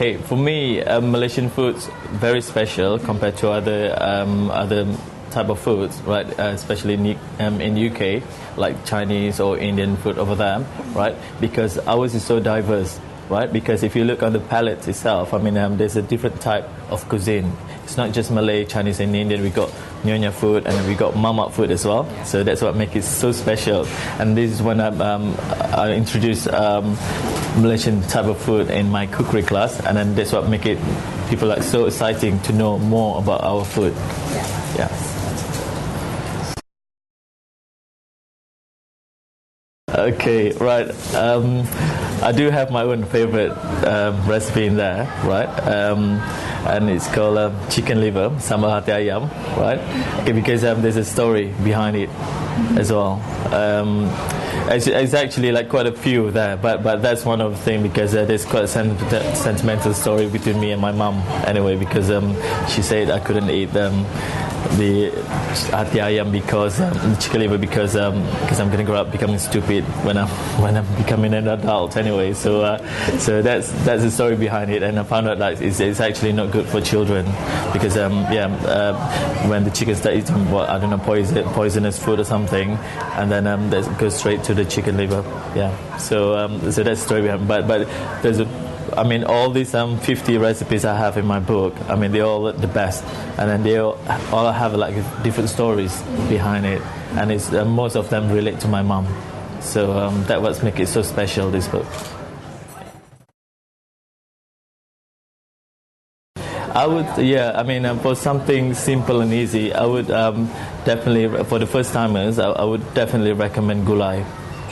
Okay, for me, Malaysian food's very special compared to other type of foods, right? Especially in UK, like Chinese or Indian food over there, right? Because ours is so diverse, right? Because if you look on the palette itself, I mean, there's a different type of cuisine. It's not just Malay, Chinese, and Indian. We got Nyonya food, and then we got mamak food as well. So that's what makes it so special. And this is when I introduced Malaysian type of food in my cookery class, and then that's what make it people like so exciting to know more about our food. Yeah. Okay, right. I do have my own favorite recipe in there, right? And it's called chicken liver, sambal hati ayam, right? Okay, because there's a story behind it as well. It's actually like quite a few there, but that's one of the things because there's quite a sentimental story between me and my mum anyway, because she said I couldn't eat the hati ayam because the chicken liver because I'm going to grow up becoming stupid when I'm becoming an adult anyway. So that's the story behind it, and I found out that it's actually not good for children because when the chicken start eating I don't know poisonous food or something, and then that goes straight to the chicken liver. Yeah. So that's the story behind. But there's all these 50 recipes I have in my book, they're all the best, and then they all have like different stories behind it, and it's most of them relate to my mom. So that what makes it so special, this book. I would, for something simple and easy, I would definitely, for the first timers, I would definitely recommend gulai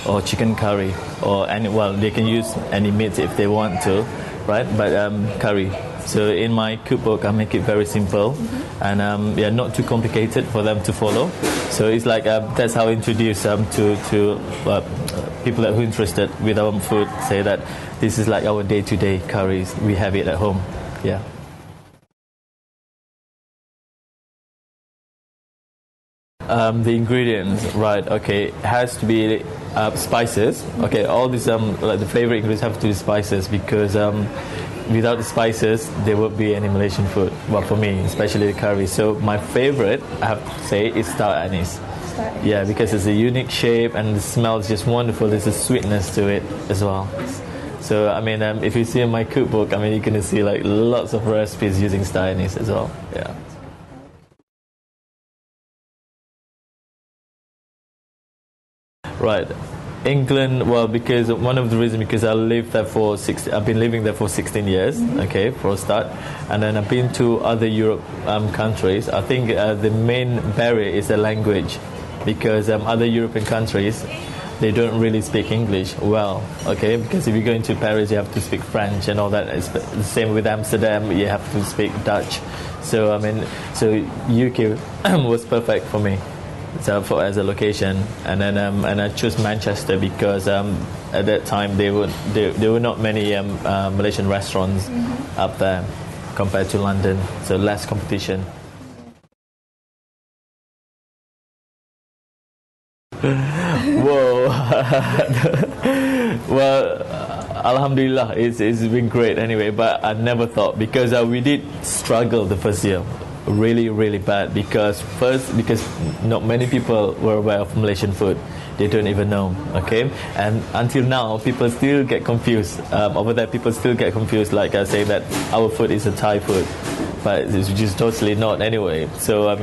or chicken curry, or they can use any meat if they want to, right? But curry. So in my cookbook, I make it very simple, and not too complicated for them to follow. So it's like that's how I introduce them to people that are interested with our food. Say that this is like our day-to-day curries. We have it at home. Yeah. The ingredients, right? Okay, has to be spices. Okay, all these like the flavor ingredients have to be spices because without the spices there won't be any Malaysian food. Well, for me, especially the curry. So my favorite, I have to say, is star anise. Yeah, because it's a unique shape and the smell is just wonderful. There's a sweetness to it as well. So if you see in my cookbook, you're gonna see like lots of recipes using star anise as well. Yeah. Right, England. Well, because one of the reasons because I've been living there for 16 years. Okay, for a start, and then I've been to other Europe countries. I think the main barrier is the language, because other European countries they don't really speak English well. Okay, because if you go into Paris, you have to speak French and all that. It's the same with Amsterdam. You have to speak Dutch. So UK was perfect for me. As a location, and then and I chose Manchester because at that time there were not many Malaysian restaurants up there compared to London, so less competition. Whoa. Well, Alhamdulillah, it's been great anyway, but I never thought, because we did struggle the first year really bad, because not many people were aware of Malaysian food. They don't even know. Okay, and until now people still get confused. Over there people still get confused, like I say that our food is a Thai food, but it's just totally not anyway. So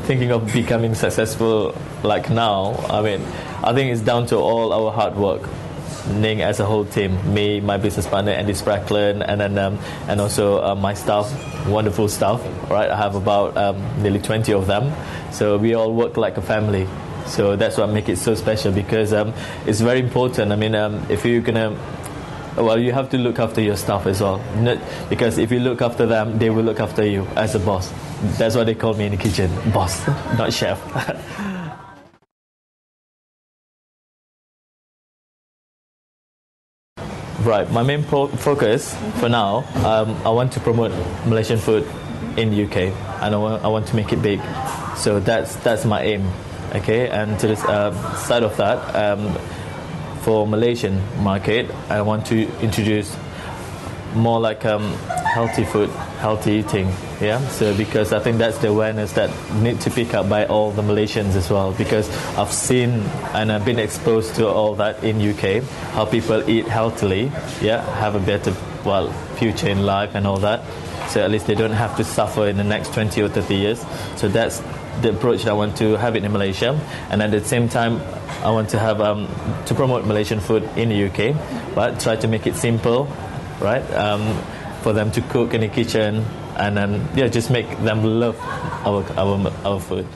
thinking of becoming successful like now, I think it's down to all our hard work. Ning as a whole team, me, my business partner Andy Spracklen, and then and also my staff, wonderful staff. Right, I have about nearly 20 of them. So we all work like a family. So that's what makes it so special, because it's very important. If you're gonna, you have to look after your staff as well. Because if you look after them, they will look after you as a boss. That's what they call me in the kitchen, boss, not chef. Right, my main focus for now, I want to promote Malaysian food in UK, and I want to make it big. So that's my aim. Okay, and to the side of that, for Malaysian market, I want to introduce more like healthy food, healthy eating. Yeah, so because I think that's the awareness that need to pick up by all the Malaysians as well, because I've seen and I've been exposed to all that in UK, how people eat healthily, yeah, have a better future in life and all that, so at least they don't have to suffer in the next 20 or 30 years. So that's the approach that I want to have it in Malaysia, and at the same time I want to have to promote Malaysian food in the UK, but try to make it simple, right, for them to cook in the kitchen, and then just make them love our food.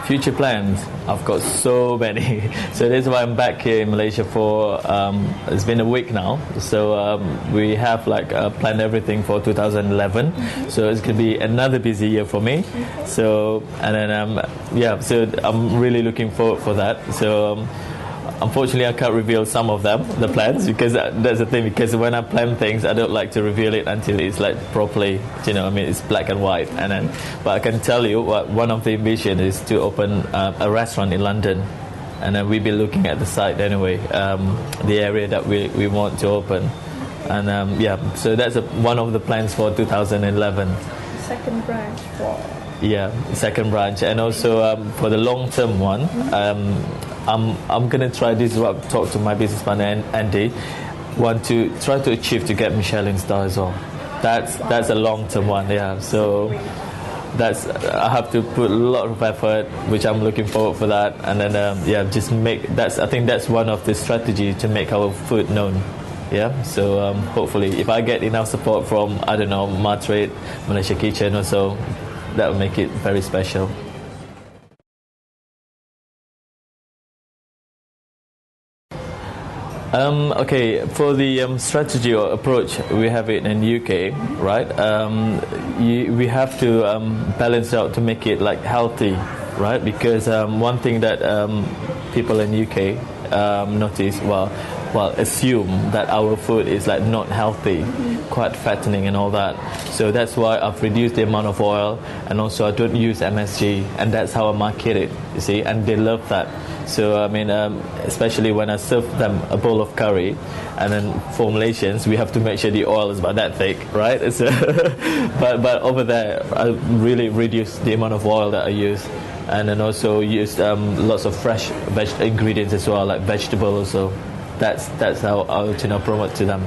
Future plans, I've got so many. So that's why I'm back here in Malaysia for it's been a week now. So we have planned everything for 2011. So it's gonna be another busy year for me. So and then so I'm really looking forward for that. So unfortunately, I can't reveal some of them, the plans, because that's the thing. Because when I plan things, I don't like to reveal it until it's properly, it's black and white. But I can tell you one of the ambition is to open a restaurant in London, and then we'll be looking at the site anyway, the area that we want to open, and so that's one of the plans for 2011. Second branch for. Yeah, second branch, and also for the long-term one, I'm gonna try this. Talk to my business partner Andy. Want to try to achieve to get Michelin star as well. That's a long-term one. Yeah, so that's I have to put a lot of effort, which I'm looking forward for that, and then just make that's. I think that's one of the strategy to make our food known. Yeah, so hopefully, if I get enough support from Matrade, Malaysia Kitchen, or so, that will make it very special. Okay, for the strategy or approach, we have it in UK, right? We have to balance out to make it healthy, right? Because one thing that people in UK notice, assume that our food is not healthy, quite fattening and all that. So that's why I've reduced the amount of oil, and also I don't use MSG, and that's how I market it, you see, and they love that. So especially when I serve them a bowl of curry, and then for Malaysians we have to make sure the oil is about that thick, right? So but over there I really reduce the amount of oil that I use, and then also use lots of fresh ingredients as well, like vegetables. So that's how I'll promote to them.